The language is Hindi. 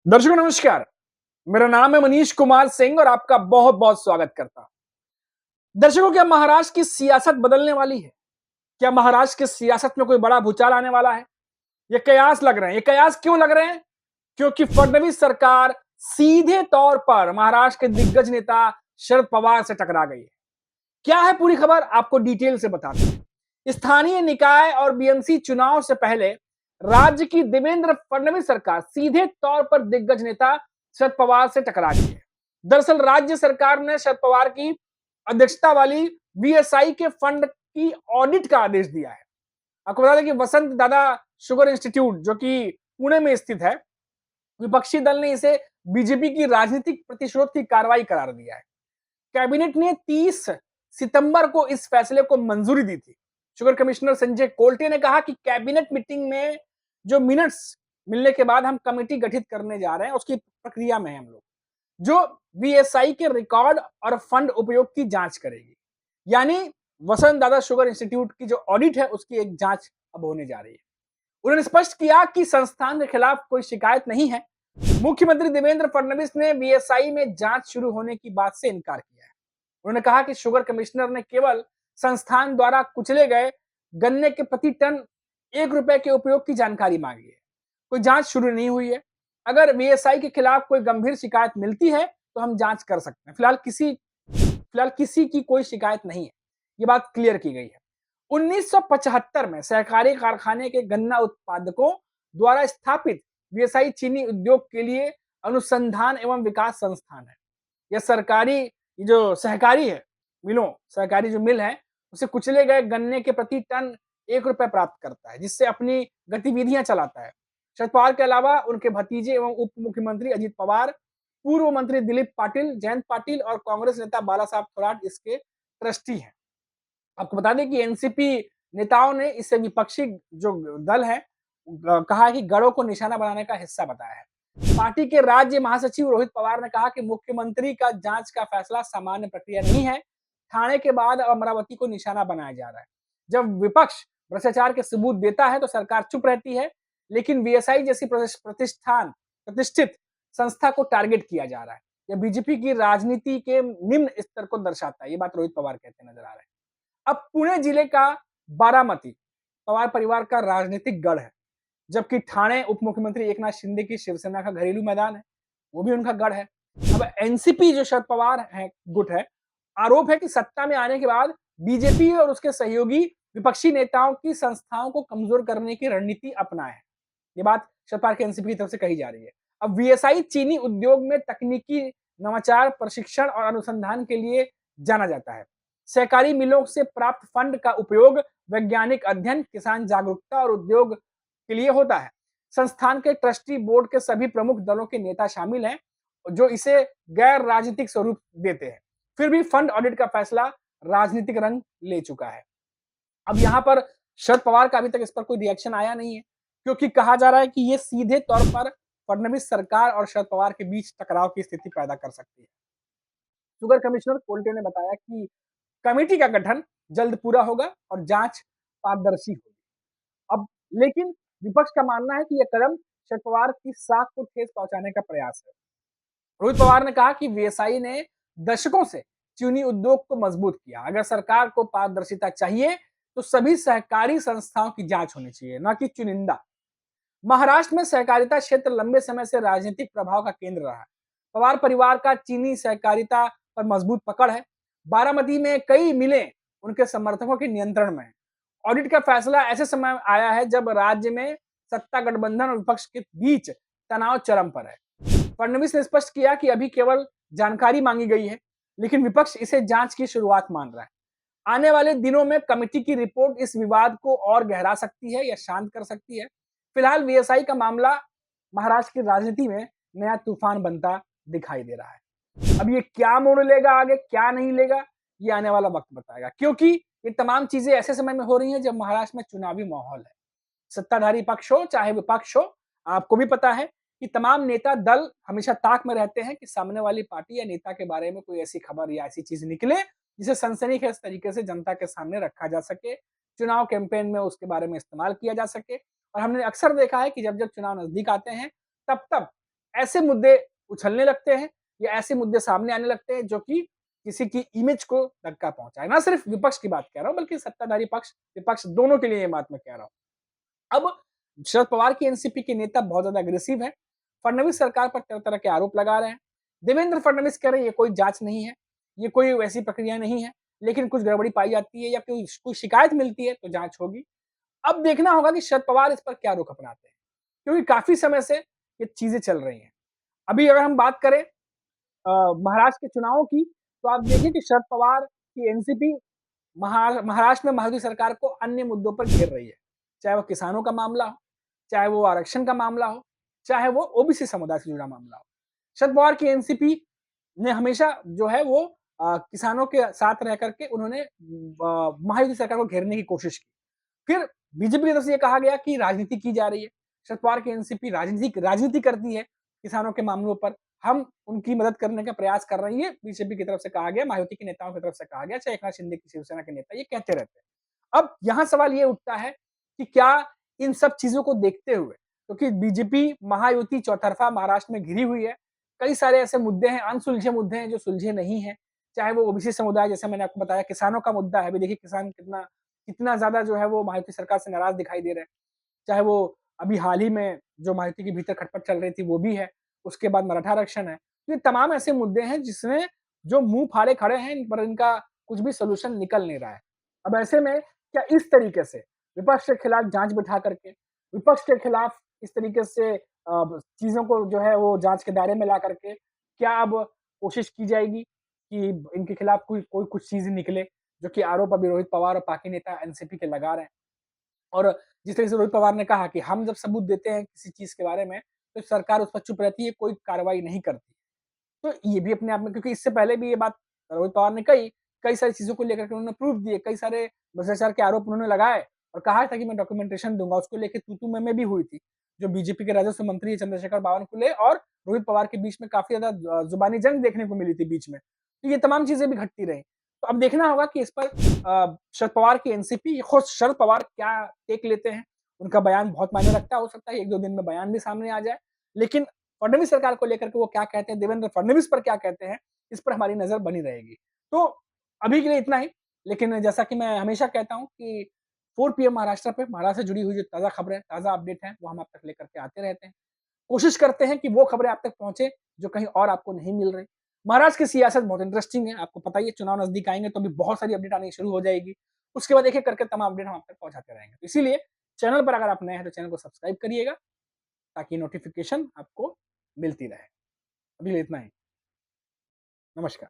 दर्शकों नमस्कार। मेरा नाम है मनीष कुमार सिंह और आपका बहुत बहुत स्वागत करता हूं। दर्शकों, क्या महाराष्ट्र की सियासत बदलने वाली है? क्या महाराष्ट्र की सियासत में कोई बड़ा भूचाल आने वाला है? ये कयास लग रहे हैं। ये कयास क्यों लग रहे हैं? क्योंकि फडणवीस सरकार सीधे तौर पर महाराष्ट्र के दिग्गज नेता शरद पवार से टकरा गई है। क्या है पूरी खबर, आपको डिटेल से बताते हैं। स्थानीय निकाय और बीएमसी चुनाव से पहले राज्य की देवेंद्र फडणवीस सरकार सीधे तौर पर दिग्गज नेता शरद पवार से टकरा गई है। दरअसल राज्य सरकार ने शरद पवार की अध्यक्षता वाली वीएसआई के फंड की ऑडिट का आदेश दिया है। आपको बता दें कि वसंत दादा शुगर इंस्टीट्यूट, जो कि पुणे में स्थित है, विपक्षी दल ने इसे बीजेपी की राजनीतिक प्रतिशोध की कार्रवाई करार दिया है। कैबिनेट ने 30 सितंबर को इस फैसले को मंजूरी दी थी। शुगर कमिश्नर संजय कोल्टे ने कहा कि कैबिनेट मीटिंग में जो मिनट्स मिलने के बाद हम कमेटी गठित करने जा रहे हैं, उसकी प्रक्रिया में हम लोग, जो वीएसआई के रिकॉर्ड और फंड उपयोग की जांच करेगी। यानी वसंत दादा शुगर इंस्टीट्यूट की जो ऑडिट है, उसकी एक जांच अब होने जा रही है। उन्होंने स्पष्ट किया कि संस्थान के खिलाफ कोई शिकायत नहीं है। मुख्यमंत्री देवेंद्र फडणवीस ने वीएसआई में जांच शुरू होने की बात से इनकार किया है। उन्होंने कहा कि शुगर कमिश्नर ने केवल संस्थान द्वारा कुचले गए गन्ने के प्रति टन ₹1 के उपयोग की जानकारी मांगी है। कोई जांच शुरू नहीं हुई है। अगर वीएसआई के खिलाफ कोई गंभीर शिकायत मिलती है तो हम जांच कर सकते हैं। फिलहाल किसी की कोई शिकायत नहीं है। ये बात क्लियर की गई है। 1975 में सहकारी कारखाने के गन्ना उत्पादकों द्वारा स्थापित वीएसआई चीनी उद्योग के लिए अनुसंधान एवं विकास संस्थान है। यह सरकारी जो सहकारी है, सहकारी जो मिल है, उसे कुचले गए गन्ने के प्रति टन ₹1 प्राप्त करता है, जिससे अपनी गतिविधियां चलाता है। शरद पवार के अलावा उनके भतीजे एवं उप मुख्यमंत्री अजित पवार, पूर्व मंत्री दिलीप पाटिल, जयंत पाटिल और कांग्रेस नेता बाला साहब थोराट इसके ट्रस्टी हैं। आपको बता दें कि एनसीपी नेताओं ने इसे विपक्षी जो दल है, कहा है कि गढ़ों को निशाना बनाने का हिस्सा बताया है। पार्टी के राज्य महासचिव रोहित पवार ने कहा कि मुख्यमंत्री का जांच का फैसला सामान्य प्रक्रिया नहीं है। ठाणे के बाद अमरावती को निशाना बनाया जा रहा है। जब विपक्ष भ्रष्टाचार के सबूत देता है तो सरकार चुप रहती है, लेकिन वीएसआई जैसी प्रतिष्ठित संस्था को टारगेट किया जा रहा है। यह बीजेपी की राजनीति के निम्न स्तर को दर्शाता है। ये बात रोहित पवार कहते नजर आ रहे हैं। अब पुणे जिले का बारामती पवार परिवार का राजनीतिक गढ़ है, जबकि ठाणे उप मुख्यमंत्री एकनाथ शिंदे की शिवसेना का घरेलू मैदान है, वो भी उनका गढ़ है। अब एनसीपी जो शरद पवार है गुट है, आरोप है कि सत्ता में आने के बाद बीजेपी और उसके सहयोगी विपक्षी नेताओं की संस्थाओं को कमजोर करने की रणनीति अपनाए है। ये बात शरद पवार के एनसीपी की तरफ से कही जा रही है। अब वीएसआई चीनी उद्योग में तकनीकी नवाचार, प्रशिक्षण और अनुसंधान के लिए जाना जाता है। सहकारी मिलों से प्राप्त फंड का उपयोग वैज्ञानिक अध्ययन, किसान जागरूकता और उद्योग के लिए होता है। संस्थान के ट्रस्टी बोर्ड के सभी प्रमुख दलों के नेता शामिल हैं, जो इसे गैर राजनीतिक स्वरूप देते हैं। फिर भी फंड ऑडिट का फैसला राजनीतिक रंग ले चुका है। अब यहाँ पर शरद पवार का अभी तक इस पर कोई रिएक्शन आया नहीं है, क्योंकि कहा जा रहा है कि ये सीधे तौर पर फडणवीस सरकार और शरद पवार के बीच टकराव की स्थिति पैदा कर सकती है। शुगर कमिश्नर कोल्टे ने बताया कि कमेटी का गठन जल्द पूरा होगा और जांच पारदर्शी होगी। अब लेकिन विपक्ष का मानना है कि यह कदम शरद पवार की साख को ठेस पहुंचाने का प्रयास है। रोहित पवार ने कहा कि वीएसआई ने दशकों से चीनी उद्योग को मजबूत किया। अगर सरकार को पारदर्शिता चाहिए तो सभी सहकारी संस्थाओं की जांच होनी चाहिए, न कि चुनिंदा। महाराष्ट्र में सहकारिता क्षेत्र लंबे समय से राजनीतिक प्रभाव का केंद्र रहा है। पवार परिवार का चीनी सहकारिता पर मजबूत पकड़ है। बारामती में कई मिलें उनके समर्थकों के नियंत्रण में है। ऑडिट का फैसला ऐसे समय आया है जब राज्य में सत्ता गठबंधन और विपक्ष के बीच तनाव चरम पर है। फडणवीस ने स्पष्ट किया कि अभी केवल जानकारी मांगी गई है, लेकिन विपक्ष इसे जांच की शुरुआत मान रहा है। आने वाले दिनों में कमेटी की रिपोर्ट इस विवाद को और गहरा सकती है या शांत कर सकती है। फिलहाल वीएसआई का मामला महाराष्ट्र की राजनीति में नया तूफान बनता दिखाई दे रहा है। अब ये क्या मोड़ लेगा आगे, क्या नहीं लेगा, ये आने वाला वक्त बताएगा, क्योंकि ये तमाम चीजें ऐसे समय में हो रही हैं जब महाराष्ट्र में चुनावी माहौल है। सत्ताधारी पक्ष हो चाहे विपक्ष हो, आपको भी पता है कि तमाम नेता दल हमेशा ताक में रहते हैं कि सामने वाली पार्टी या नेता के बारे में कोई ऐसी खबर या ऐसी चीज निकले जिसे सनसनीखेज तरीके से जनता के सामने रखा जा सके, चुनाव कैंपेन में उसके बारे में इस्तेमाल किया जा सके। और हमने अक्सर देखा है कि जब जब चुनाव नजदीक आते हैं तब तब ऐसे मुद्दे उछलने लगते हैं या ऐसे मुद्दे सामने आने लगते हैं जो कि किसी की इमेज को धक्का पहुँचाए। ना सिर्फ विपक्ष की बात कह रहा हूँ बल्कि सत्ताधारी पक्ष, विपक्ष दोनों के लिए ये बात मैं कह रहा हूँ। अब शरद पवार की एनसीपी के नेता बहुत ज़्यादा अग्रेसिव हैं। फडणवीस सरकार पर तरह-तरह के आरोप लगा रहे हैं। देवेंद्र फडणवीस कह रहे हैं ये कोई जाँच नहीं है, ये कोई वैसी प्रक्रिया नहीं है, लेकिन कुछ गड़बड़ी पाई जाती है या कोई शिकायत मिलती है तो जाँच होगी। अब देखना होगा कि शरद पवार इस पर क्या रुख अपनाते हैं, क्योंकि काफ़ी समय से ये चीज़ें चल रही हैं। अभी अगर हम बात करें महाराष्ट्र के चुनावों की, तो आप देखिए कि शरद पवार की एनसीपी महाराष्ट्र में मायावती सरकार को अन्य मुद्दों पर घेर रही है। चाहे वो किसानों का मामला हो, चाहे वो आरक्षण का मामला हो, चाहे वो ओबीसी समुदाय से जुड़ा मामला हो। शरद पवार की एनसीपी ने हमेशा जो है वो किसानों के साथ रह करके उन्होंने महायुति सरकार को घेरने की कोशिश की। फिर बीजेपी की तरफ से ये कहा गया कि राजनीति की जा रही है। शरद पवार की एनसीपी राजनीति करती है किसानों के मामलों पर। हम उनकी मदद करने का प्रयास कर रही है, बीजेपी की तरफ से कहा गया, मायावती के नेताओं की तरफ से कहा गया, चाहे एकनाथ शिंदे की शिवसेना के नेता ये कहते रहते हैं। अब यहाँ सवाल ये उठता है कि क्या इन सब चीज़ों को देखते हुए, क्योंकि बीजेपी महायुति चौतरफा महाराष्ट्र में घिरी हुई है, कई सारे ऐसे मुद्दे हैं, अनसुलझे मुद्दे हैं जो सुलझे नहीं हैं, चाहे वो ओबीसी समुदाय जैसे मैंने आपको बताया, किसानों का मुद्दा है। अभी देखिए किसान कितना कितना ज़्यादा जो है वो मायावती सरकार से नाराज़ दिखाई दे रहे हैं। चाहे वो अभी हाल ही में जो मायावती के भीतर खटपट चल रही थी वो भी है, उसके बाद मराठा आरक्षण है। तो ये तमाम ऐसे मुद्दे हैं जिसमें जो मुँह फाड़े खड़े हैं, इन पर इनका कुछ भी सॉल्यूशन निकल नहीं रहा है। अब ऐसे में क्या इस तरीके से विपक्ष के खिलाफ जाँच बिठा करके, विपक्ष के खिलाफ इस तरीके से चीज़ों को जो है वो जाँच के दायरे में ला करके, क्या अब कोशिश की जाएगी कि इनके खिलाफ कोई कोई कुछ चीज़ निकले, जो कि आरोप अभी रोहित पवार और बाकी नेता एनसीपी के लगा रहे हैं। और जिस तरह से रोहित पवार ने कहा कि हम जब सबूत देते हैं किसी चीज़ के बारे में, तो सरकार उस पर चुप रहती है, कोई कार्रवाई नहीं करती। तो ये भी अपने आप में, क्योंकि इससे पहले भी ये बात रोहित पवार ने कही, कई सारी चीज़ों को लेकर के उन्होंने प्रूफ दिए, कई सारे भ्रष्टाचार के आरोप उन्होंने लगाए और कहा था कि मैं डॉक्यूमेंटेशन दूँगा, उसको लेके तू-तू मैं-मैं भी हुई थी। जो बीजेपी के राजस्व मंत्री चंद्रशेखर बावनकुले और रोहित पवार के बीच में काफ़ी ज़्यादा ज़ुबानी जंग देखने को मिली थी बीच में। तो ये तमाम चीज़ें भी घटती रहीं। तो अब देखना होगा कि इस पर शरद पवार की एनसीपी, खुद शरद पवार क्या टेक लेते हैं। उनका बयान बहुत मायने रखता है, हो सकता है 1-2 दिन में बयान भी सामने आ जाए। लेकिन फडणवीस सरकार को लेकर के वो क्या कहते हैं, देवेंद्र फडणवीस पर क्या कहते हैं, इस पर हमारी नज़र बनी रहेगी। तो अभी के लिए इतना ही, लेकिन जैसा कि मैं हमेशा कहता हूँ कि 4 पीएम महाराष्ट्र पे महाराष्ट्र से जुड़ी हुई जो ताज़ा खबरें, ताज़ा अपडेट हैं, वो हम आप तक लेकर के आते रहते हैं। कोशिश करते हैं कि वो खबरें आप तक पहुँचे, जो कहीं और आपको नहीं मिल रही। महाराष्ट्र की सियासत बहुत इंटरेस्टिंग है, आपको पता ही है, चुनाव नज़दीक आएँगे तो अभी बहुत सारी अपडेट आनी शुरू हो जाएगी। उसके बाद एक-एक करके तमाम अपडेट हम आप तक पहुँचाते रहेंगे। तो इसीलिए चैनल पर अगर आप नए हैं तो चैनल को सब्सक्राइब करिएगा, ताकि नोटिफ़िकेशन आपको मिलती रहे। अभी के लिए इतना ही। नमस्कार।